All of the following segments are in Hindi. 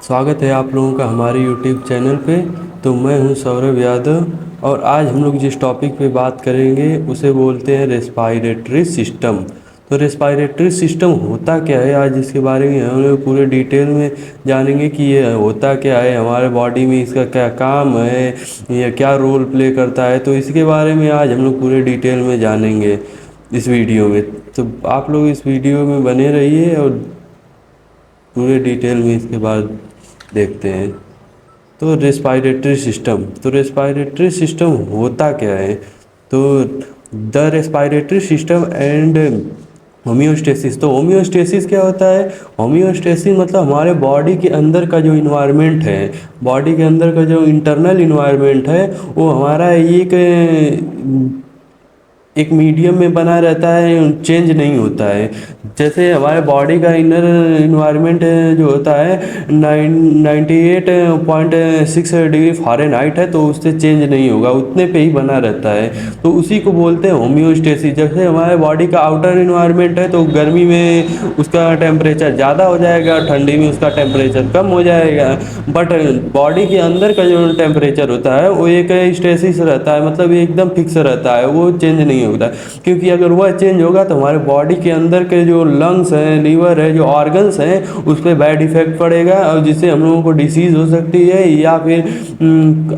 स्वागत है आप लोगों का हमारे YouTube चैनल पे। तो मैं हूं सौरभ यादव और आज हम लोग जिस टॉपिक पे बात करेंगे उसे बोलते हैं रेस्पायरेटरी सिस्टम। तो रेस्पायरेटरी सिस्टम होता क्या है, आज इसके बारे में हम लोग पूरे डिटेल में जानेंगे कि ये होता क्या है, हमारे बॉडी में इसका क्या काम है, ये क्या रोल प्ले करता है। तो इसके बारे में आज हम लोग पूरे डिटेल में जानेंगे इस वीडियो में। तो आप लोग इस वीडियो में बने रहिए और पूरे डिटेल में इसके बाद देखते हैं। तो रेस्पायरेटरी सिस्टम होता क्या है। तो the respiratory system and homeostasis. तो होम्योस्टेसिस क्या होता है? होम्योस्टेसिस मतलब हमारे बॉडी के अंदर का जो इन्वायरमेंट है, बॉडी के अंदर का जो इंटरनल इन्वायरमेंट है, वो हमारा एक मीडियम में बना रहता है, चेंज नहीं होता है। जैसे हमारे बॉडी का इनर इन्वायरमेंट जो होता है 98.6 डिग्री फ़ारेनहाइट है, तो उससे चेंज नहीं होगा, उतने पे ही बना रहता है। तो उसी को बोलते हैं होम्योस्टेसिस। जैसे हमारे बॉडी का आउटर इन्वायरमेंट है, तो गर्मी में उसका टेम्परेचर ज़्यादा हो जाएगा, ठंडी में उसका टेम्परेचर कम हो जाएगा। बट बॉडी के अंदर का जो टेम्परेचर होता है वो एक स्टेसिस रहता है, मतलब एकदम फिक्स रहता है, वो चेंज नहीं होता। क्योंकि अगर वह चेंज होगा तो हमारे बॉडी के अंदर के जो लंग्स हैं, लीवर है, जो ऑर्गन्स हैं, उस पर बैड इफेक्ट पड़ेगा और जिससे हम लोगों को डिसीज़ हो सकती है या फिर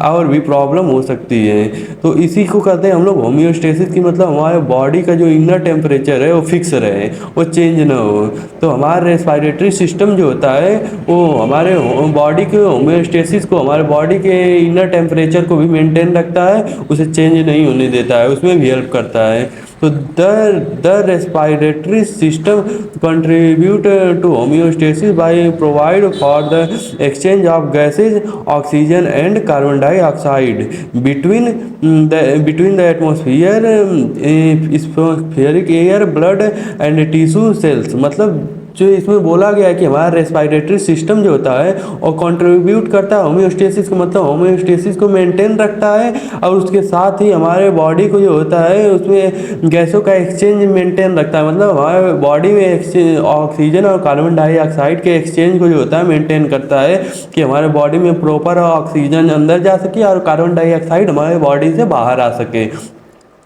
और भी प्रॉब्लम हो सकती है। तो इसी को कहते हैं हम लोग होम्योस्टेसिस की, मतलब हमारे बॉडी का जो इनर टेम्परेचर है वो फिक्स रहे, वो चेंज ना हो। तो हमारा रेस्पायरेटरी सिस्टम जो होता है वो हमारे बॉडी के होम्योस्टेसिस को, हमारे बॉडी के इनर टेम्परेचर को भी मेंटेन रखता है, उसे चेंज नहीं होने देता है, उसमें भी हेल्प करता है। तो the respiratory system contribute to homeostasis by provide for the exchange of gases, oxygen and carbon dioxide between the atmosphere, spheric air, blood and tissue cells. मतलब जो इसमें बोला गया है कि हमारा रेस्पायरेटरी सिस्टम जो होता है और कंट्रीब्यूट करता है होम्योस्टेसिस को, मतलब होम्योस्टेसिस को मेंटेन रखता है और उसके साथ ही हमारे बॉडी को जो होता है उसमें गैसों का एक्सचेंज मेंटेन रखता है। मतलब हमारे बॉडी में ऑक्सीजन और कार्बन डाइऑक्साइड के एक्सचेंज को जो होता है मेंटेन करता है कि हमारे बॉडी में प्रॉपर ऑक्सीजन अंदर जा सके और कार्बन डाइऑक्साइड हमारे बॉडी से बाहर आ सके।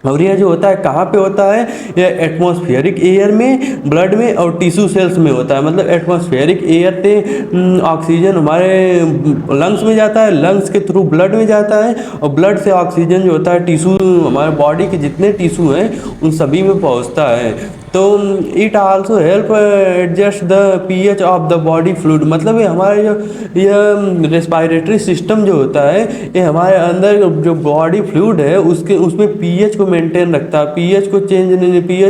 और यह जो होता है कहाँ पे होता है? यह एटमॉस्फेरिक एयर में, ब्लड में और टिश्यू सेल्स में होता है। मतलब एटमॉस्फेरिक एयर से ऑक्सीजन हमारे लंग्स में जाता है, लंग्स के थ्रू ब्लड में जाता है और ब्लड से ऑक्सीजन जो होता है टिश्यू, हमारे बॉडी के जितने टिश्यू हैं उन सभी में पहुँचता है। तो it also help adjust the pH of the body fluid. मतलब ये हमारे जो यह रेस्पायरेटरी सिस्टम जो होता है, ये हमारे अंदर जो बॉडी फ्लूइड है उसमें पीएच को मेंटेन रखता है, पीएच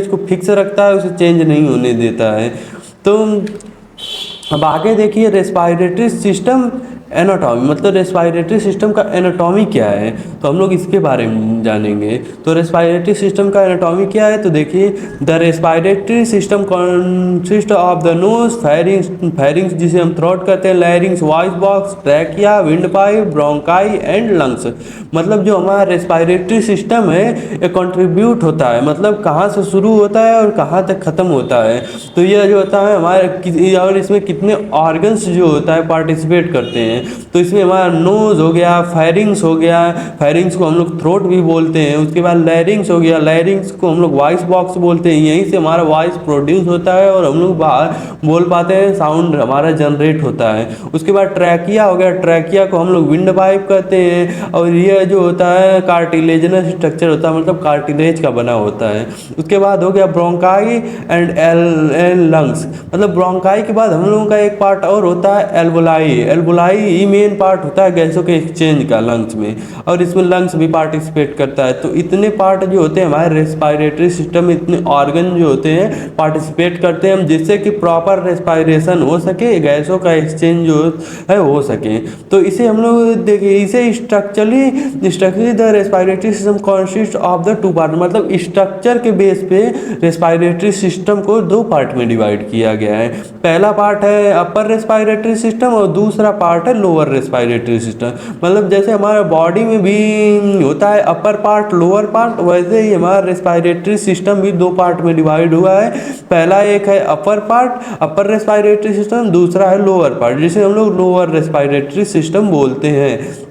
को फिक्स रखता है, उसे चेंज नहीं होने देता है। तो अब आगे देखिए रेस्पायरेटरी सिस्टम एनाटॉमी। मतलब रेस्पायरेटरी सिस्टम का एनाटॉमी क्या है, तो हम लोग इसके बारे में जानेंगे। तो रेस्पायरेटरी सिस्टम का एनाटॉमी क्या है, तो देखिए the respiratory system consist of the knows, pharynx जिसे हम थ्रोट कहते हैं, लैरिंग्स voice box, trachea, wind pipe, bronchi and lungs. मतलब जो हमारा रेस्पायरेटरी सिस्टम है ये कंट्रीब्यूट होता है, मतलब कहाँ से शुरू होता है और कहाँ तक ख़त्म होता है। तो यह जो होता है हमारे, और इसमें कितने ऑर्गन्स जो होता है पार्टिसिपेट करते हैं। तो इसमें हमारा नोज हो गया, फेरिंग्स हो गया, फेरिंग्स को हम लोग थ्रोट भी बोलते हैं। उसके बाद लैरिंग्स हो गया, लैरिंग्स को हम लोग वॉइस बॉक्स बोलते हैं, यहीं से हमारा वॉइस प्रोड्यूस होता है और हम लोग बाहर बोल पाते हैं, साउंड हमारा जनरेट होता है। उसके बाद ट्रैकिया हो गया, ट्रैकिया को हम लोग विंड पाइप कहते हैं और यह जो होता है कार्टिलेजनस स्ट्रक्चर होता है, मतलब कार्टिलेज का बना होता है। उसके बाद हो गया ब्रोंकाई एंड लंग्स। मतलब ब्रोंकाई के बाद हम लोगों का एक पार्ट और होता है एल्वोलाई। एल्वोलाई ही मेन पार्ट होता है गैसों के एक्सचेंज का लंग्स में, और इसमें लंग्स भी पार्टिसिपेट करता है। तो इतने पार्ट जो होते हैं हमारे रेस्पायरेटरी सिस्टम में, इतने ऑर्गन जो होते हैं पार्टिसिपेट करते हैं हम, जिससे कि प्रॉपर रेस्पायरेशन हो सके, गैसों का एक्सचेंज जो है हो सके। तो इसे हम लोग देखिए, इसे structurally the respiratory system consist of the two part. मतलब स्ट्रक्चर के बेस पे रेस्पायरेटरी सिस्टम को दो पार्ट में डिवाइड किया गया है। पहला पार्ट है अपर रेस्पायरेटरी सिस्टम और दूसरा पार्ट है लोअर रेस्पिरेटरी सिस्टम। मतलब जैसे हमारे बॉडी में भी होता है अपर पार्ट लोअर पार्ट, वैसे ही हमारा रेस्पिरेटरी सिस्टम भी दो पार्ट में डिवाइड हुआ है। पहला एक है upper part upper respiratory system, दूसरा है लोअर पार्ट जिसे हम लोग लोअर रेस्पिरेटरी सिस्टम बोलते हैं।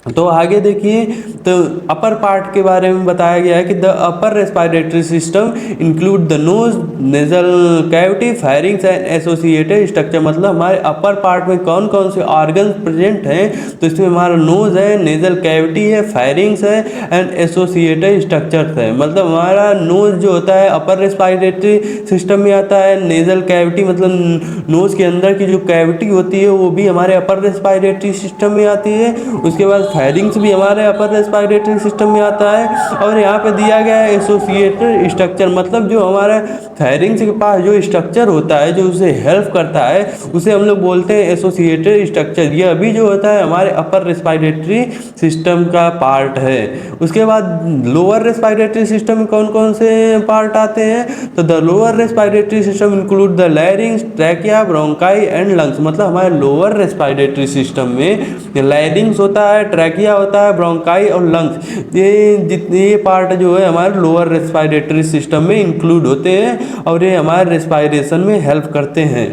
तो आगे देखिए, तो अपर पार्ट के बारे में बताया गया है कि the upper respiratory system include the nose, nasal cavity, pharynx and associated structure. मतलब हमारे अपर पार्ट में कौन कौन से ऑर्गन प्रेजेंट हैं, तो इसमें हमारा नोज है, नेजल कैविटी है, फेरिंग्स है एंड एसोसिएटेड स्ट्रक्चर्स है। मतलब हमारा नोज जो होता है अपर रेस्पिरेटरी सिस्टम में आता है, नेजल कैविटी मतलब नोज के अंदर की जो कैविटी होती है वो भी हमारे अपर रेस्पिरेटरी सिस्टम में आती है। उसके बाद फेरिंग्स भी हमारे अपर रेस्पिरेटरी सिस्टम में आता है। और यहाँ पे दिया गया है एसोसिएटेड स्ट्रक्चर, मतलब जो हमारा फेरिंग्स के पास जो स्ट्रक्चर होता है जो उसे हेल्प करता है उसे हम लोग बोलते हैं एसोसिएटेड स्ट्रक्चर। यह भी जो होता है हमारे अपर रेस्पिरेटरी सिस्टम का पार्ट है। उसके बाद लोअर रेस्पिरेटरी सिस्टम में कौन कौन से पार्ट आते हैं, तो the lower respiratory system include the larynx, trachea, bronchi and lungs. मतलब हमारे लोअर रेस्पिरेटरी सिस्टम में लैरिंग्स होता है, ट्रैकिया होता है, ब्रोंकाई और लंग्स, ये जितने ये पार्ट जो है हमारे लोअर रेस्पिरेटरी सिस्टम में इंक्लूड होते हैं और ये हमारे रेस्पिरेशन में हेल्प करते हैं।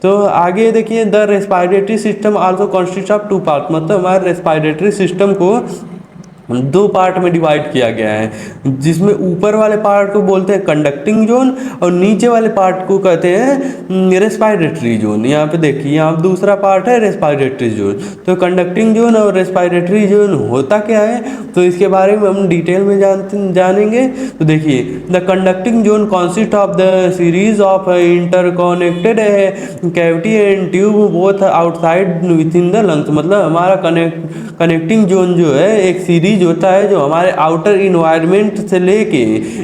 तो आगे देखिए, the respiratory system also constitute of two part. मतलब हमारे रेस्पिरेटरी सिस्टम को दो पार्ट में डिवाइड किया गया है, जिसमें ऊपर वाले पार्ट को बोलते हैं कंडक्टिंग जोन और नीचे वाले पार्ट को कहते हैं रेस्पिरेटरी जोन। यहाँ पे देखिए, यहाँ दूसरा पार्ट है रेस्पिरेटरी जोन। तो कंडक्टिंग जोन और रेस्पिरेटरी जोन होता क्या है, तो इसके बारे में हम डिटेल में जानेंगे। तो देखिए, the conducting zone consist of the series of interconnected cavity and tube both outside with in the lungs. मतलब हमारा कनेक्टिंग जोन जो है एक सीरीज होता है जो हमारे आउटर इन्वायरमेंट से लेके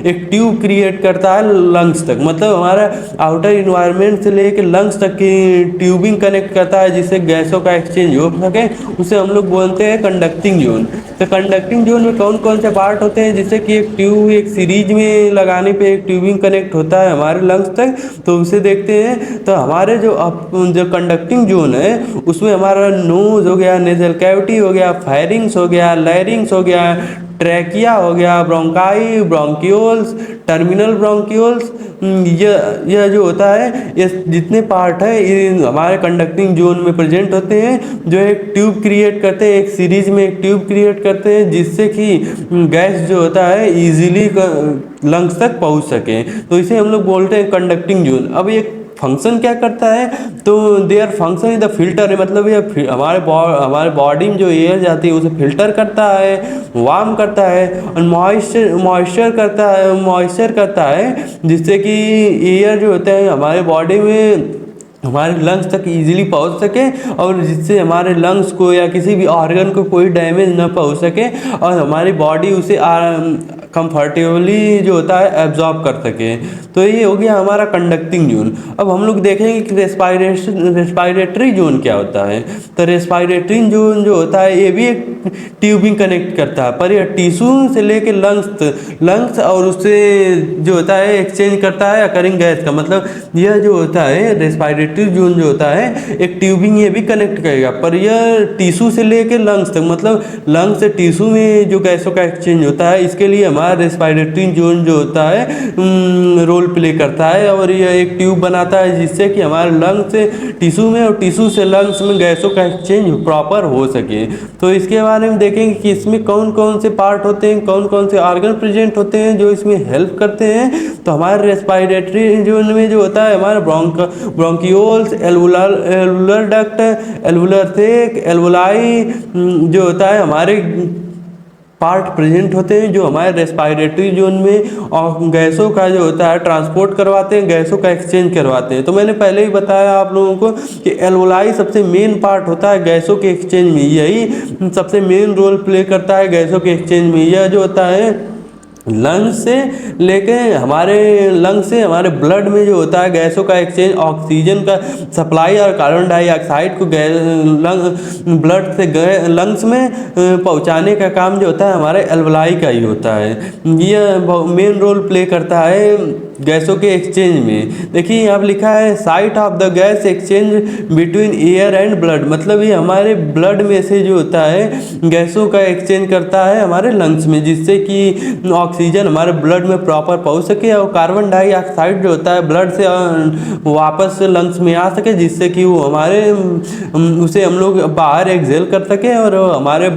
एक ट्यूब क्रिएट करता है लंग्स तक। मतलब हमारा आउटर इन्वायरमेंट से लेके लंग्स तक की ट्यूबिंग कनेक्ट करता है जिससे गैसों का एक्सचेंज हो सके, उसे हम लोग बोलते हैं कंडक्टिंग जोन। तो कंडक्टिंग जोन में कौन कौन से पार्ट होते हैं, जैसे कि एक ट्यूब एक सीरीज में लगाने पे एक ट्यूबिंग कनेक्ट होता है हमारे लंग्स तक, तो उसे देखते हैं। तो हमारे जो कंडक्टिंग जोन है उसमें हमारा नोज हो गया, नेजल कैविटी हो गया, फेरिंग्स हो गया, लैरिंग्स हो गया, ट्रैकिया हो गया, ब्रोंकाई, ब्रोंक्यूल्स, टर्मिनल ब्रोंक्यूल्स, यह जो होता है ये जितने पार्ट है ये हमारे कंडक्टिंग जोन में प्रेजेंट होते हैं, जो एक ट्यूब क्रिएट करते हैं, एक सीरीज में एक ट्यूब क्रिएट करते हैं जिससे कि गैस जो होता है इजीली लंग्स तक पहुंच सके। तो इसे हम लोग बोलते हैं कंडक्टिंग जोन। अब ये फंक्शन क्या करता है, तो their function is the filter है। मतलब ये हमारे बॉडी में जो एयर जाती है उसे फिल्टर करता है, वार्म करता है और मॉइस्चर करता है जिससे कि एयर जो होता है हमारे बॉडी में हमारे लंग्स तक इजीली पहुंच सके और जिससे हमारे लंग्स को या किसी भी ऑर्गन को कोई डैमेज न पहुंच सके और हमारी बॉडी उसे कंफर्टेबली जो होता है एब्जॉर्ब कर सके। तो ये हो गया हमारा कंडक्टिंग जोन। अब हम लोग देखेंगे कि रेस्पिरेटरी जोन क्या होता है। तो रेस्पिरेटरी जोन जो होता है ये भी एक ट्यूबिंग कनेक्ट करता है, पर यह टिश्यू से लेके लंग्स और उससे जो होता है एक्सचेंज करता है अकरिंग गैस का। मतलब यह जो होता है रेस्पिरेटरी जोन जो होता है एक ट्यूबिंग ये भी कनेक्ट करेगा, पर यह टिश्यू से लेके लंग्स तक, मतलब लंग्स से टिश्यू में जो गैसों का एक्सचेंज होता है इसके लिए हमारा रेस्पिरेटरी जोन जो होता है रोल प्ले करता है। और यह एक ट्यूब बनाता है जिससे कि हमारे लंग्स से टिश्यू में और टिश्यू से लंग्स में गैसों का एक्सचेंज प्रॉपर हो सके। तो इसके बारे में देखेंगे कि इसमें कौन कौन से पार्ट होते हैं, कौन कौन से ऑर्गन प्रेजेंट होते हैं जो इसमें हेल्प करते हैं। तो हमारे रेस्पिरेटरी जोन में जो होता है हमारे ब्रोंक्यूल्स, एल्वुलर डक्ट, एल्वुलर थेक, एल्वुलाई जो होता है हमारे पार्ट प्रेजेंट होते हैं जो हमारे रेस्पिरेटरी जोन में और गैसों का जो होता है ट्रांसपोर्ट करवाते हैं, गैसों का एक्सचेंज करवाते हैं। तो मैंने पहले ही बताया आप लोगों को कि एल्वुलाई सबसे मेन पार्ट होता है गैसों के एक्सचेंज में, यही सबसे मेन रोल प्ले करता है गैसों के एक्सचेंज में। यह जो होता है लंग्स से लेके हमारे ब्लड में जो होता है गैसों का एक्सचेंज, ऑक्सीजन का सप्लाई और कार्बन डाइऑक्साइड को ब्लड से लंग्स में पहुंचाने का काम जो होता है हमारे एल्वुलाई का ही होता है। यह मेन रोल प्ले करता है गैसों के एक्सचेंज में। देखिए यहाँ पर लिखा है site of the gas exchange between air and blood, मतलब ये हमारे ब्लड में से जो होता है गैसों का एक्सचेंज करता है हमारे लंग्स में, जिससे कि ऑक्सीजन हमारे ब्लड में प्रॉपर पहुंच सके और कार्बन डाइऑक्साइड जो होता है ब्लड से वापस लंग्स में आ सके, जिससे कि वो हमारे उसे हम लोग बाहर एक्सहेल कर सकें और हमारे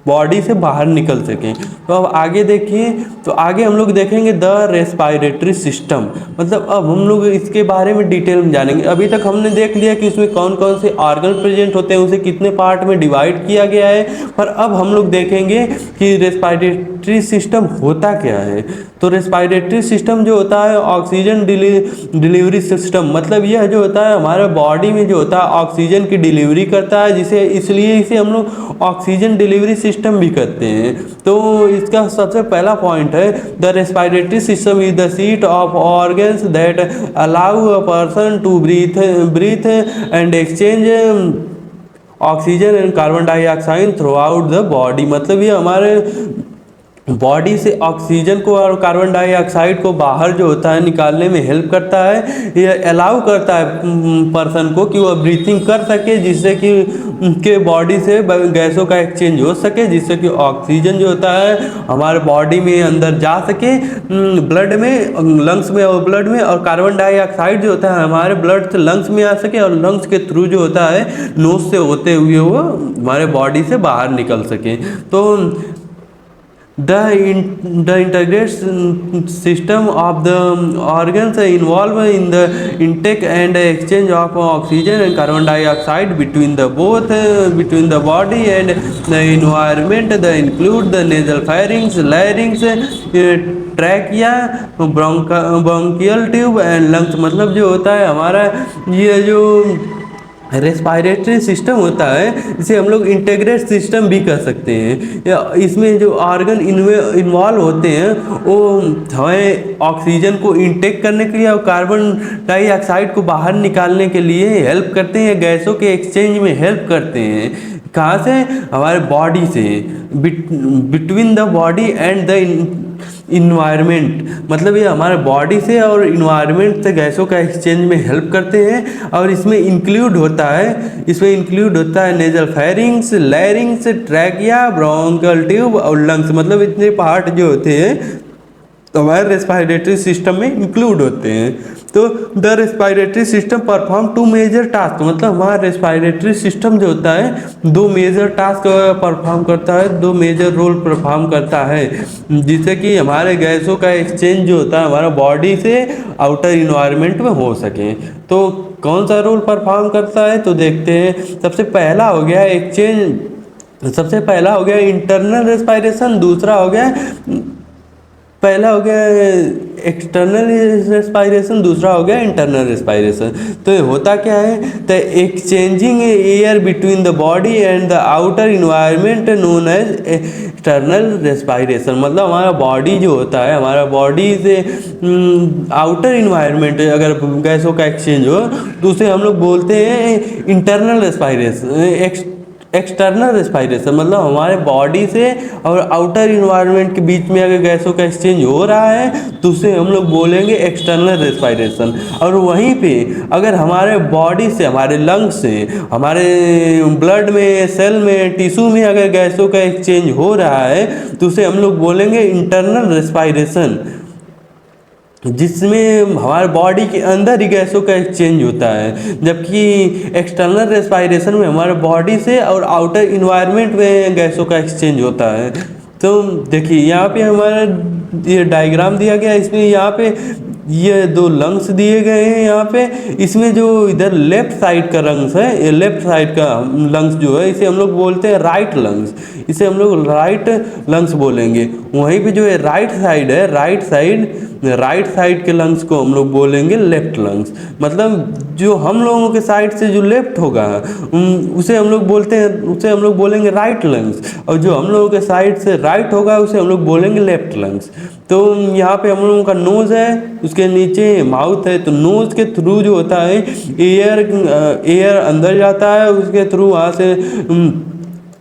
बॉडी से बाहर निकल सकें। तो अब आगे देखिए, तो आगे हम लोग देखेंगे द रेस्पायरेटरी सिस्टम, मतलब अब हम लोग इसके बारे में डिटेल में जानेंगे। अभी तक हमने देख लिया कि उसमें कौन कौन से ऑर्गन प्रेजेंट होते हैं, उसे कितने पार्ट में डिवाइड किया गया है, पर अब हम लोग देखेंगे कि रेस्पायरेटरी सिस्टम होता क्या है। तो रेस्पायरेटरी सिस्टम जो होता है ऑक्सीजन डिलीवरी सिस्टम, मतलब यह जो होता है हमारे बॉडी में जो होता है ऑक्सीजन की डिलीवरी करता है, जिसे इसलिए इसे हम लोग ऑक्सीजन डिलीवरी सिस्टम भी कहते हैं। तो इसका सबसे पहला पॉइंट है the respiratory system is the seat of organs that allow a person to breathe and exchange oxygen and carbon dioxide throughout the body, मतलब ये हमारे बॉडी से ऑक्सीजन को और कार्बन डाइऑक्साइड को बाहर जो होता है निकालने में हेल्प करता है। ये अलाउ करता है पर्सन को कि वह ब्रीथिंग कर सके, जिससे कि उनके बॉडी से गैसों का एक्सचेंज हो सके, जिससे कि ऑक्सीजन जो होता है हमारे बॉडी में अंदर जा सके ब्लड में, लंग्स में और ब्लड में, और कार्बन डाइऑक्साइड जो होता है हमारे ब्लड से लंग्स में आ सके और लंग्स के थ्रू जो होता है नोज से होते हुए वो हमारे बॉडी से बाहर निकल सके। तो The integrated system of the organs involve in the intake and exchange of oxygen and carbon dioxide between the body and the environment. They include the nasal pharynx, larynx, trachea, bronchial tube and lungs, मतलब जो होता है हमारा ये जो रेस्पायरेटरी सिस्टम होता है इसे हम लोग इंटीग्रेट सिस्टम भी कह सकते हैं। इसमें जो ऑर्गन इन्वॉल्व होते हैं वो हमें ऑक्सीजन को इंटेक करने के लिए और कार्बन डाइऑक्साइड को बाहर निकालने के लिए हेल्प करते हैं, गैसों के एक्सचेंज में हेल्प करते हैं। कहाँ से? हमारे बॉडी से, between the body and the environment, मतलब ये हमारे बॉडी से और इन्वायरमेंट से गैसों का एक्सचेंज में हेल्प करते हैं। और इसमें इंक्लूड होता है nasal pharynx, लैरिंग्स, trachea, bronchial tube और लंग्स, मतलब इतने पार्ट जो होते हैं तो हमारे रेस्पायरेटरी सिस्टम में इंक्लूड होते हैं। तो the respiratory system perform two major task, मतलब हमारा रेस्पायरेटरी सिस्टम जो होता है दो मेजर टास्क परफॉर्म करता है, दो मेजर रोल परफॉर्म करता है, जिससे कि हमारे गैसों का एक्सचेंज जो होता है हमारा बॉडी से आउटर इन्वायरमेंट में हो सके। तो कौन सा रोल परफॉर्म करता है तो देखते हैं। सबसे पहला हो गया इंटरनल रेस्पायरेशन, दूसरा हो गया एक्सटर्नल रेस्पायरेशन, दूसरा हो गया इंटरनल रेस्पायरेशन। तो ये होता क्या है? तो exchanging air between the body and the outer environment known as external respiration, मतलब हमारा बॉडी जो होता है हमारा बॉडी से आउटर इन्वायरमेंट अगर गैसों का एक्सचेंज हो तो उसे हम लोग बोलते हैं इंटरनल रेस्पायरेशन। एक्सटर्नल रेस्पायरेशन मतलब हमारे बॉडी से और आउटर इन्वायरमेंट के बीच में अगर गैसों का एक्सचेंज हो रहा है तो उसे हम लोग बोलेंगे एक्सटर्नल रेस्पायरेशन। और वहीं पे अगर हमारे बॉडी से, हमारे लंग्स से, हमारे ब्लड में, सेल में, टिश्यू में अगर गैसों का एक्सचेंज हो रहा है तो उसे हम लोग बोलेंगे इंटरनल रेस्पायरेशन, जिसमें हमारे बॉडी के अंदर ही गैसों का एक्सचेंज होता है। जबकि एक्सटर्नल रेस्पायरेशन में हमारे बॉडी से और आउटर इन्वायरमेंट में गैसों का एक्सचेंज होता है। तो देखिए यहाँ पे हमारा ये डायग्राम दिया गया है, इसमें यहाँ पे ये दो लंग्स दिए गए हैं। यहाँ पे इसमें जो इधर लेफ्ट साइड का लंग्स है, ये लेफ्ट साइड का लंग्स जो है इसे हम लोग बोलते हैं राइट लंग्स, इसे हम लोग राइट लंग्स बोलेंगे। वहीं पे जो है राइट साइड है, राइट साइड के लंग्स को हम लोग बोलेंगे लेफ्ट लंग्स। मतलब जो हम लोगों के साइड से जो लेफ्ट होगा उसे हम लोग बोलेंगे राइट लंग्स, और जो हम लोगों के साइड से राइट होगा उसे हम लोग बोलेंगे लेफ्ट लंग्स। तो यहाँ पे हम लोगों का नोज़ है, उसके नीचे माउथ है, तो नोज़ के थ्रू जो होता है एयर अंदर जाता है, उसके थ्रू वहाँ से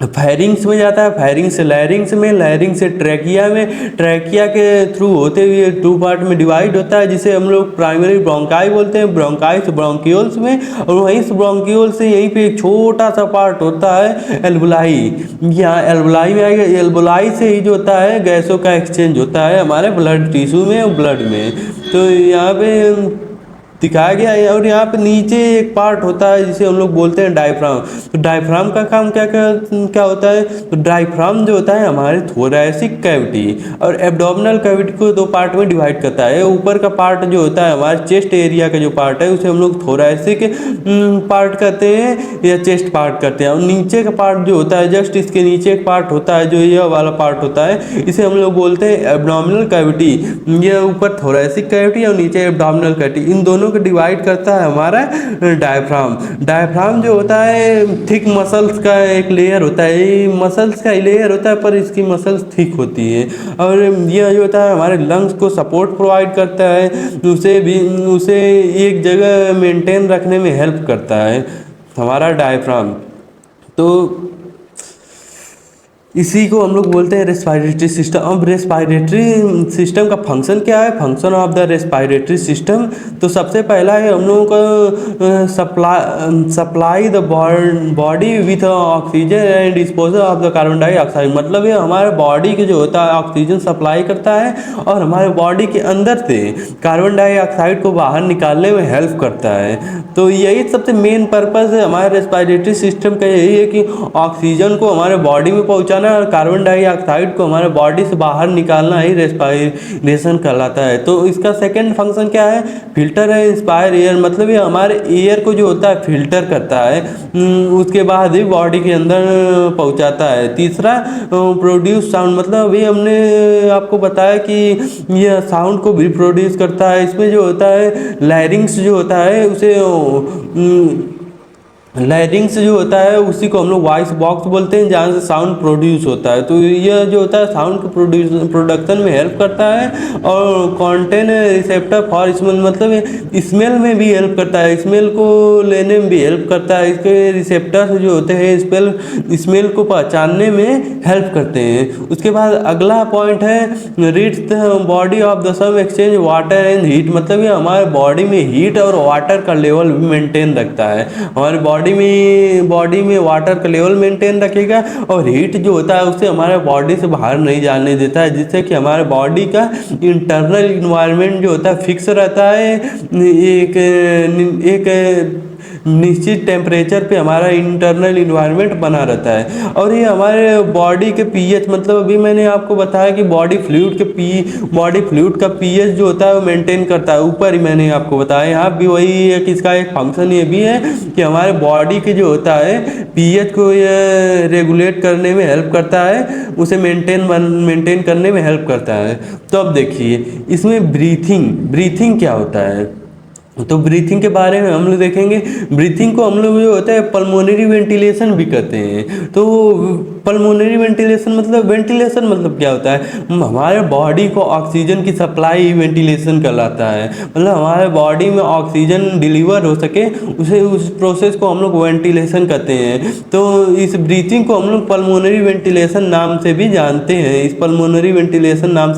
फेरिंग्स में जाता है, फेरिंग्स से लैरिंग्स में, लैरिंग्स से ट्रैकिया में, ट्रैकिया के थ्रू होते हुए 2 पार्ट में डिवाइड होता है जिसे हम लोग प्राइमरी ब्रोंकाई बोलते हैं, ब्रोंकाई से ब्रोंक्यूल्स में, और वहीं से ब्रोंक्यूल से यहीं पे एक छोटा सा पार्ट होता है एल्बुलाई। यहाँ एल्बुलाई में आएगा, एल्बुलाई से ही जो होता है गैसों का एक्सचेंज होता है हमारे ब्लड टिश्यू में और ब्लड में। तो यहाँ पे दिखाया गया है। और यहाँ पे नीचे एक पार्ट होता है जिसे हम लोग बोलते हैं डायफ्राम। तो डायफ्राम का काम क्या क्या क्या होता है? तो डायफ्राम जो होता है हमारे थोरैसिक कैविटी और एब्डोमिनल कैविटी को 2 पार्ट में डिवाइड करता है। ऊपर का पार्ट जो होता है हमारे चेस्ट एरिया का जो पार्ट है उसे हम लोग थोरैसिक पार्ट कहते हैं या चेस्ट पार्ट कहते हैं। और नीचे का पार्ट जो होता है जस्ट इसके नीचे एक पार्ट होता है जो यह वाला पार्ट होता है, इसे हम लोग बोलते हैं एब्डोमिनल कैविटी। ये ऊपर थोरैसिक कैविटी और नीचे एब्डोमिनल कैविटी, इन दोनों को डिवाइड करता है हमारा डायफ्राम। डायफ्राम जो होता है थिक मसल्स का एक लेयर होता है, ये मसल्स का लेयर होता है पर इसकी मसल्स थिक होती है। और यह जो होता है हमारे लंग्स को सपोर्ट प्रोवाइड करता है, उसे एक जगह मेंटेन रखने में हेल्प करता है हमारा डायफ्राम। तो इसी को हम लोग बोलते हैं रेस्पिरेटरी सिस्टम। अब रेस्पिरेटरी सिस्टम का फंक्शन क्या है? Function of the respiratory system, तो सबसे पहला है हम लोगों को supply the body with oxygen and disposal of the carbon dioxide. मतलब ये हमारे बॉडी के जो होता है ऑक्सीजन सप्लाई करता है और हमारे बॉडी के अंदर से कार्बन डाइऑक्साइड को बाहर निकालने में हेल्प करता है। तो यही सबसे मेन पर्पज़ है हमारे रेस्पिरेटरी सिस्टम का, यही है कि ऑक्सीजन को हमारे बॉडी में पहुँचाना और कार्बन डाइऑक्साइड को हमारे बॉडी से बाहर निकालना ही रेस्पिरेशन कहलाता है। तो इसका सेकंड फंक्शन क्या है? फिल्टर है इंस्पायर एयर, मतलब ये हमारे एयर को जो होता है फिल्टर करता है, उसके बाद ही बॉडी के अंदर पहुंचाता है। तीसरा प्रोड्यूस साउंड, मतलब अभी हमने आपको बताया कि यह साउंड को भी प्रोड्यूस करता है। इसमें जो होता है लैरिंग्स जो होता है उसे लैरिंग्स जो होता है उसी को हम लोग वॉइस बॉक्स बोलते हैं जहाँ से साउंड प्रोड्यूस होता है। तो यह जो होता है साउंड के प्रोडक्शन में हेल्प करता है। और कॉन्टेन रिसेप्टर फॉर स्मेल, मतलब स्मेल में भी हेल्प करता है, स्मेल को लेने में भी हेल्प करता है। इसके रिसेप्टर जो होते हैं स्मेल को पहचानने में हेल्प करते हैं। उसके बाद अगला पॉइंट है reads the body of the some exchange water and heat, मतलब ये हमारे बॉडी में हीट और वाटर का लेवल भी मेंटेन रखता है। हमारे बॉडी में वाटर का लेवल मेंटेन रखेगा और हीट जो होता है उसे हमारे बॉडी से बाहर नहीं जाने देता है, जिससे कि हमारे बॉडी का इंटरनल इन्वायरमेंट जो होता है फिक्स रहता है। एक निश्चित टेम्परेचर पे हमारा इंटरनल इन्वायरमेंट बना रहता है। और ये हमारे बॉडी के पीएच, मतलब अभी मैंने आपको बताया कि बॉडी फ्लूइड का पीएच जो होता है वो मेंटेन करता है, ऊपर ही मैंने आपको बताया। यहाँ भी वही है कि इसका एक फंक्शन ये भी है कि हमारे बॉडी के जो होता है पीएच को ये रेगुलेट करने में हेल्प करता है, उसे मेंटेन करने में हेल्प करता है। तो अब देखिए इसमें ब्रीथिंग क्या होता है। तो ब्रीथिंग के बारे में हम लोग देखेंगे। ब्रीथिंग को हम लोग जो होता है पल्मोनरी वेंटिलेशन भी कहते हैं। तो पल्मोनरी वेंटिलेशन मतलब क्या होता है? हमारे बॉडी को ऑक्सीजन की सप्लाई वेंटिलेशन कहलाता है। मतलब हमारे बॉडी में ऑक्सीजन डिलीवर हो सके उस प्रोसेस को हम लोग वेंटिलेशन कहते हैं। तो इस ब्रीथिंग को हम लोग पल्मोनरी वेंटिलेशन नाम से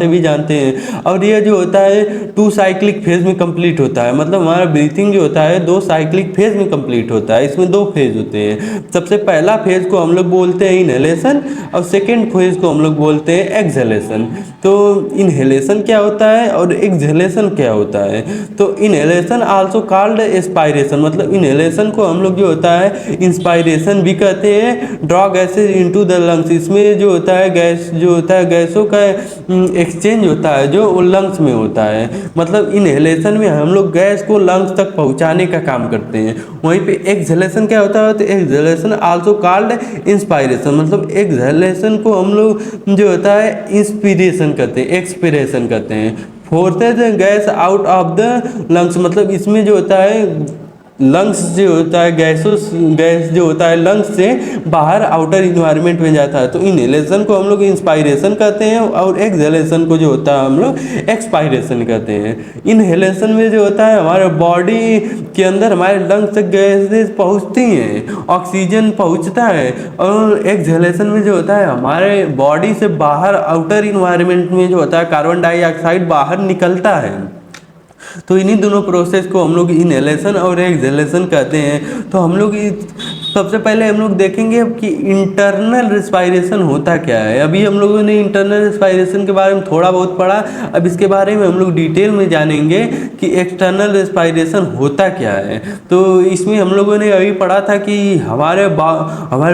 भी जानते हैं। और यह जो होता है 2 साइक्लिक फेज में कंप्लीट होता है। मतलब हमारा ब्रीथिंग जो होता है 2 साइक्लिक फेज में कंप्लीट होता है। इसमें 2 फेज होते हैं। सबसे पहला फेज को हम लोग बोलते हैं इनहेलेशन और सेकेंड फेज को हम लोग बोलते हैं एक्सहेलेशन। तो इनहेलेशन क्या होता है और एक्सहेलेशन क्या होता है? तो इनहेलेशन आल्सो कॉल्ड एस्पायरेशन, मतलब इनहेलेशन को हम लोग जो होता है इंस्पायरेशन भी कहते हैं। Draw gases into the lungs, इसमें जो होता है गैसों का एक्सचेंज होता है जो लंग्स में होता है। मतलब इनहेलेशन में हम लोग गैस को लंग्स तक पहुंचाने का काम करते हैं। वहीं पे एक्सहेलेशन क्या होता है? तो एक्सहेलेशन आल्सो कॉल्ड इंस्पायरेशन, मतलब एक्सहेलेशन को हम लोग जो होता है इंस्पिरेशन कहते हैं, एक्सपिरेशन कहते हैं। Forces gas out of the lungs, मतलब इसमें जो होता है लंग्स जो होता है गैस जो होता है लंग्स से बाहर आउटर इन्वायरमेंट में जाता है। तो इनहेलेशन को हम लोग इंस्पायरेशन कहते हैं और एक्सहेलेशन को जो होता है हम लोग एक्सपायरेशन कहते हैं। इनहेलेशन में जो होता है हमारे बॉडी के अंदर हमारे लंग्स तक गैसेज पहुंचती हैं, ऑक्सीजन पहुंचता है। और एक्सहेलेशन में जो होता है हमारे बॉडी से बाहर आउटर इन्वायरमेंट में जो होता है कार्बन डाइऑक्साइड बाहर निकलता है। तो इन्हीं दोनों प्रोसेस को हम लोग इनहेलेशन और एक्सहेलेशन कहते हैं। तो हम लोग सबसे पहले हम लोग देखेंगे कि इंटरनल रेस्पायरेशन होता क्या है। अभी हम लोगों ने इंटरनल रेस्पायरेशन के बारे में थोड़ा बहुत पढ़ा, अब इसके बारे में हम लोग डिटेल में जानेंगे कि एक्सटर्नल रेस्पायरेशन होता क्या है। तो इसमें हम लोगों ने अभी पढ़ा था कि हमारे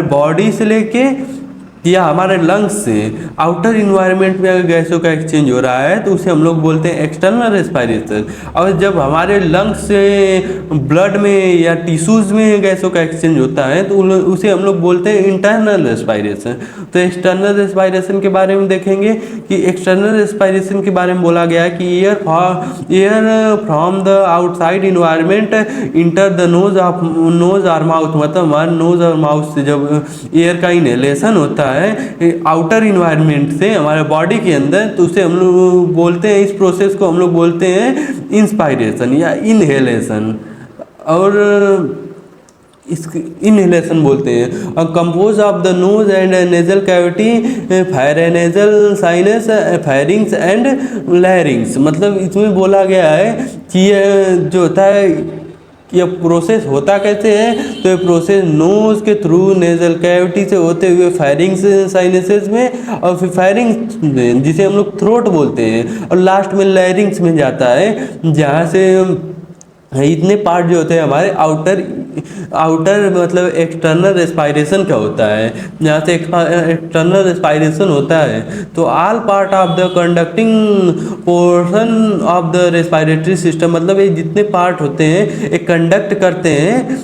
बॉडी से लेके या हमारे लंग्स से आउटर इन्वायरमेंट में अगर गैसों का एक्सचेंज हो रहा है तो उसे हम लोग बोलते हैं एक्सटर्नल रेस्पायरेशन। और जब हमारे लंग्स से ब्लड में या टिश्यूज़ में गैसों का एक्सचेंज होता है तो उसे हम लोग बोलते हैं इंटरनल रेस्पायरेशन। तो एक्सटर्नल रेस्पायरेशन के बारे में देखेंगे कि एक्सटर्नल रेस्पायरेशन के बारे में बोला गया है कि air from the outside environment enter the nose और माउथ, मतलब हमारे नोज और माउथ से जब एयर का इनहेलेशन होता है आउटर इन्वायरमेंट से हमारे बॉडी के अंदर, तो उसे हम लोग बोलते हैं, इस प्रोसेस को हम लोग बोलते हैं इंस्पायरेशन या इनहेलेशन। और इस इनहेलेशन बोलते हैं। Composed of the nose and nasal cavity, paranasal sinus, pharynx and larynx. मतलब इसमें बोला गया है कि ये जो होता है ये प्रोसेस होता कैसे है, तो ये प्रोसेस नोज के थ्रू नेजल कैविटी से होते हुए फेरिंग्स साइनसेस में और फिर फेरिंग्स जिसे हम लोग थ्रोट बोलते हैं और लास्ट में लैरिंग्स में जाता है, जहाँ से इतने पार्ट जो होते हैं हमारे आउटर मतलब एक्सटर्नल रेस्पायरेशन का होता है, जहाँ से एक्सटर्नल रेस्पायरेशन होता है। तो all part of the conducting portion of the respiratory system, मतलब ये जितने पार्ट होते हैं ये कंडक्ट करते हैं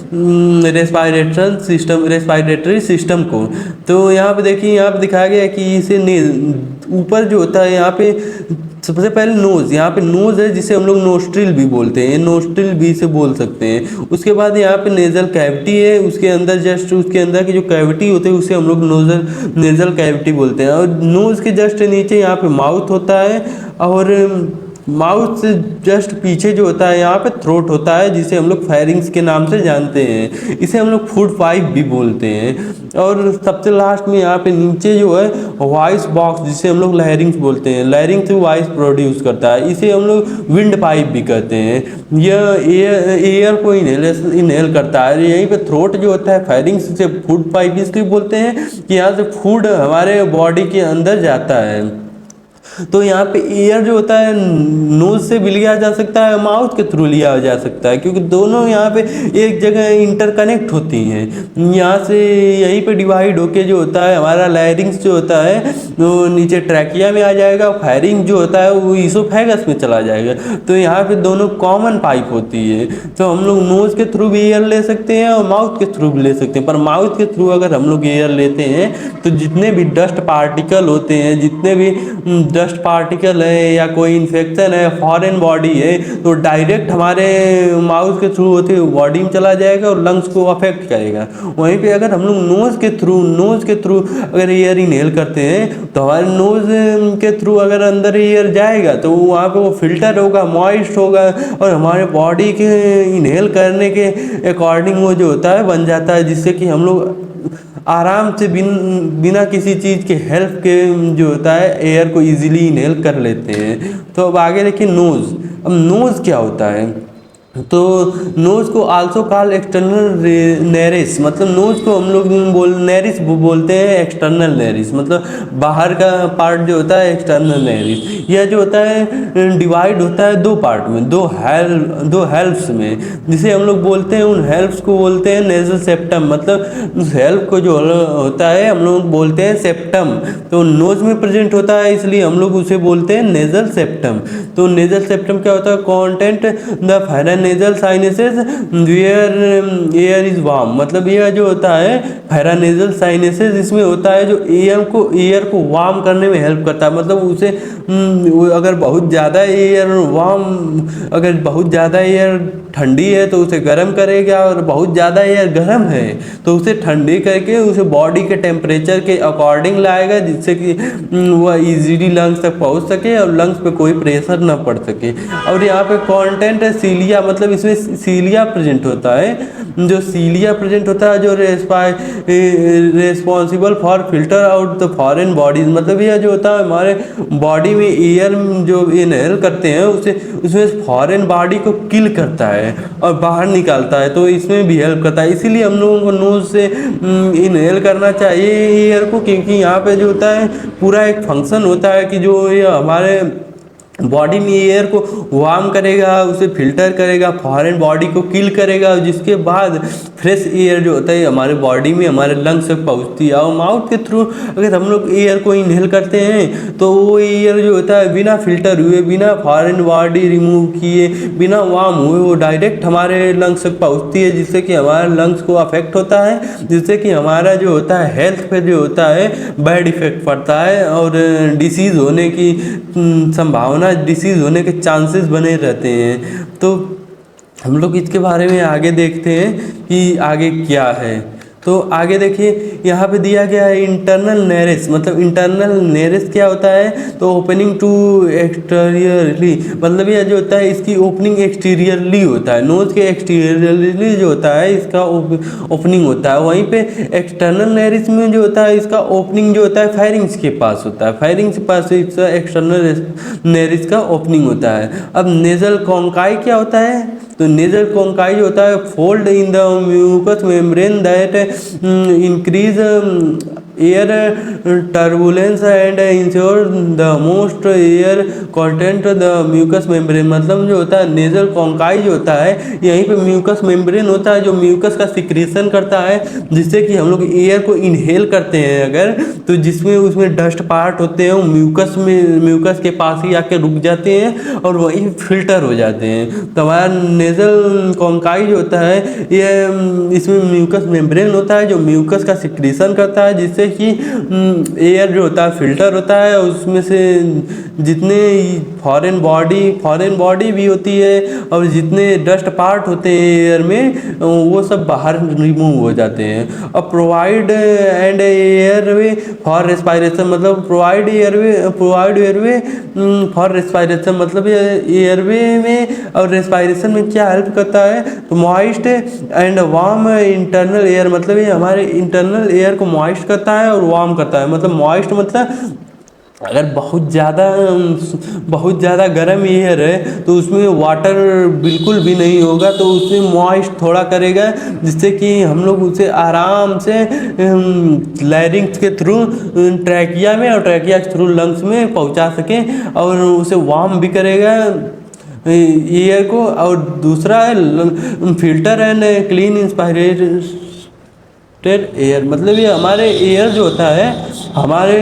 रेस्पायरेटरी सिस्टम को। तो यहाँ पे देखिए, यहाँ पे दिखाया गया है कि इसे ऊपर जो होता है यहाँ पे सबसे पहले नोज़, यहाँ पे नोज़ है जिसे हम लोग नोस्ट्रिल भी बोलते हैं, नोस्ट्रिल भी से बोल सकते हैं। उसके बाद यहाँ पे नेजल कैविटी है, उसके अंदर जस्ट उसके अंदर की जो कैविटी होती है उसे हम लोग नेजल कैविटी बोलते हैं। और नोज़ के जस्ट नीचे यहाँ पे माउथ होता है और माउथ से जस्ट पीछे जो होता है यहाँ पे थ्रोट होता है, जिसे हम लोग फेरिंग्स के नाम से जानते हैं। इसे हम लोग फूड पाइप भी बोलते हैं। और सबसे लास्ट में यहाँ पे नीचे जो है वॉइस बॉक्स, जिसे हम लोग लैरिंग्स बोलते हैं, लैरिंग से वॉइस प्रोड्यूस करता है, इसे हम लोग विंड पाइप भी कहते हैं। यह एयर को इनहेल करता है। यहीं पे थ्रोट जो होता है फेरिंग्स से फूड पाइप इसलिए बोलते हैं कि यहाँ से फूड हमारे बॉडी के अंदर जाता है। तो यहाँ पे एयर जो होता है नोज से भी लिया जा सकता है, माउथ के थ्रू लिया जा सकता है, क्योंकि दोनों यहाँ पे एक जगह इंटरकनेक्ट होती हैं। यहाँ से यहीं पे डिवाइड होके जो होता है हमारा लैरिंग्स जो होता है वो नीचे ट्रैकिया में आ जाएगा, फेरिंग जो होता है वो ईसोफेगस में चला जाएगा। तो यहाँ पे दोनों कॉमन पाइप होती है। तो हम लोग नोज के थ्रू भी एयर ले सकते हैं और माउथ के थ्रू भी ले सकते हैं। पर माउथ के थ्रू अगर हम लोग एयर लेते हैं तो जितने भी डस्ट पार्टिकल होते हैं, जितने भी डस्ट पार्टिकल है या कोई इन्फेक्शन है, फॉरेन बॉडी है, तो डायरेक्ट हमारे माउथ के थ्रू होते हुए बॉडी में चला जाएगा और लंग्स को अफेक्ट करेगा। वहीं पे अगर हम लोग नोज के थ्रू अगर एयर इनहेल करते हैं तो हमारे नोज के थ्रू अगर अंदर एयर जाएगा तो वहाँ पे वो फिल्टर होगा, मॉइस्ट होगा और हमारे बॉडी के इनहेल करने के अकॉर्डिंग वो जो होता है बन जाता है, जिससे कि हम लोग आराम से बिना किसी चीज़ के हेल्प के जो होता है एयर को इजीली इनहेल कर लेते हैं। तो अब आगे देखिए नोज़। अब नोज़ क्या होता है, तो नोज़ को आल्सो कॉल एक्सटर्नल नेरिस, मतलब नोज़ को हम लोग नेरिस बोलते हैं, एक्सटर्नल नेरिस मतलब बाहर का पार्ट जो होता है एक्सटर्नल नेरिस। यह जो होता है डिवाइड होता है दो पार्ट में, दो हेल्प्स में, जिसे हम लोग बोलते हैं, उन हेल्प्स को बोलते हैं नेजल सेप्टम। मतलब उस हेल्प को जो होता है हम लोग बोलते हैं सेप्टम। तो नोज़ में प्रेजेंट होता है इसलिए हम लोग उसे बोलते हैं नेजल सेप्टम। तो नेजल सेप्टम क्या होता है, contains the paranasal sinuses where air is warm, मतलब यह जो होता है फेरानेजल साइनसेस इसमें होता है जो एयर को वार्म करने में हेल्प करता है। मतलब उसे अगर बहुत ज़्यादा एयर ठंडी है तो उसे गर्म करेगा, और बहुत ज़्यादा एयर गर्म है तो उसे ठंडी करके उसे बॉडी के टेम्परेचर के अकॉर्डिंग लाएगा, जिससे कि वह इजीली लंग्स तक पहुंच सके और लंग्स पे कोई प्रेशर ना पड़ सके। और यहाँ पे कंटेंट है सीलिया, मतलब इसमें सीलिया प्रेजेंट होता है। जो सीलिया प्रेजेंट होता है जो responsible for filter out the foreign bodies, मतलब यह जो होता है हमारे बॉडी में एयर जो इनहेल करते हैं उसे उसमें फॉरेन बॉडी को किल करता है और बाहर निकालता है, तो इसमें भी हेल्प करता है। इसीलिए हम लोगों को नोज से इनहेल करना चाहिए एयर को, क्योंकि यहाँ पे जो होता है पूरा एक फंक्शन होता है कि जो ये हमारे बॉडी में एयर को वार्म करेगा, उसे फिल्टर करेगा, फॉरेन बॉडी को किल करेगा, जिसके बाद फ्रेश एयर जो होता है हमारे बॉडी में हमारे लंग्स तक पहुंचती है। और माउथ के थ्रू अगर हम लोग एयर को इनहेल करते हैं तो वो एयर जो होता है बिना फिल्टर हुए, बिना फॉरेन बॉडी रिमूव किए, बिना वार्म हुए वो डायरेक्ट हमारे लंग्स तक पहुंचती है, जिससे कि हमारे लंग्स को अफेक्ट होता है, जिससे कि हमारा जो होता है हेल्थ पे जो होता है बैड इफेक्ट पड़ता है और डिसीज़ होने की संभावना, डिसीज़ होने के चांसेस बने रहते हैं। तो हम लोग इसके बारे में आगे देखते हैं कि आगे क्या है। तो आगे देखिए यहाँ पे दिया गया है इंटरनल नेरेस, मतलब इंटरनल नेरेस क्या होता है, तो ओपनिंग टू एक्सटीरियरली, मतलब यह जो होता है इसकी ओपनिंग एक्सटीरियरली होता है, नोज के एक्सटीरियरली जो होता है इसका ओपनिंग होता है। वहीं पे एक्सटर्नल नेरेस में जो होता है इसका ओपनिंग जो होता है फायरिंग्स के पास होता है, फायरिंग्स के पास इसका एक्सटर्नल नेरेस का ओपनिंग होता है। अब नेजल कॉन्काई क्या होता है, तो नेजल कॉन्काई जो होता है fold in the mucous membrane that increase air turbulence and ensure the most air content the mucous membrane, मतलब जो होता है नेजल कॉन्काई जो होता है यहीं पे म्यूकस मेम्ब्रेन होता है जो म्यूकस का सिक्रीशन करता है, जिससे कि हम लोग एयर को इनहेल करते हैं अगर, तो जिसमें उसमें डस्ट पार्ट होते हैं वो म्यूकस के पास ही आके रुक जाते हैं और वही फिल्टर हो जाते हैं। तो हमारा नेजल कॉन्काई जो होता है ये इसमें म्यूकस मेम्ब्रेन होता है जो म्यूकस का सिक्रीशन करता है, जिससे कि एयर जो होता है फिल्टर होता है, उसमें से जितने फॉरेन बॉडी भी होती है और जितने डस्ट पार्ट होते हैं एयर में वो सब बाहर रिमूव हो जाते हैं। और provide and airway for respiration, मतलब प्रोवाइड एयरवे फॉर रेस्पायरेशन, मतलब एयरवे में और रेस्पायरेशन में क्या हेल्प करता है, तो moist and warm internal air, मतलब ये हमारे इंटरनल एयर को मॉइस्ट करता है और वार्म करता है। मतलब मॉइस्ट मतलब अगर बहुत ज़्यादा गर्म एयर है तो उसमें वाटर बिल्कुल भी नहीं होगा, तो उसमें मॉइस्ट थोड़ा करेगा, जिससे कि हम लोग उसे आराम से लैरिंग्स के थ्रू ट्रैकिया में और ट्रैकिया के थ्रू लंग्स में पहुंचा सकें, और उसे वार्म भी करेगा एयर को। और दूसरा है फिल्टर एंड क्लीन इंस्पायरेटेड एयर, मतलब ये हमारे एयर जो होता है हमारे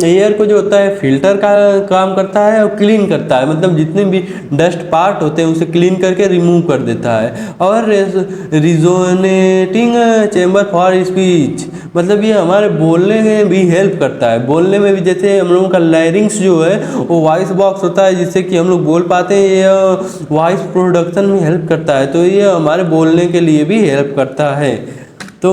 एयर को जो होता है फिल्टर का काम करता है और क्लीन करता है, मतलब जितने भी डस्ट पार्ट होते हैं उसे क्लीन करके रिमूव कर देता है। और रिजोनेटिंग चेम्बर फॉर स्पीच, मतलब ये हमारे बोलने में भी हेल्प करता है, बोलने में भी, जैसे हम लोगों का लैरिंग्स जो है वो वॉइस बॉक्स होता है जिससे कि हम लोग बोल पाते हैं, ये वॉइस प्रोडक्शन में हेल्प करता है, तो ये हमारे बोलने के लिए भी हेल्प करता है। तो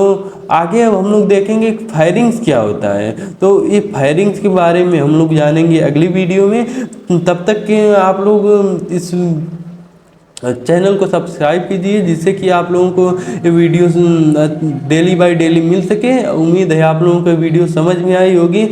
आगे अब हम लोग देखेंगे फायरिंग्स क्या होता है, तो ये फायरिंग्स के बारे में हम लोग जानेंगे अगली वीडियो में। तब तक के आप लोग इस चैनल को सब्सक्राइब कीजिए, जिससे कि आप लोगों को ये वीडियो डेली बाय डेली मिल सके। उम्मीद है आप लोगों को वीडियो समझ में आई होगी।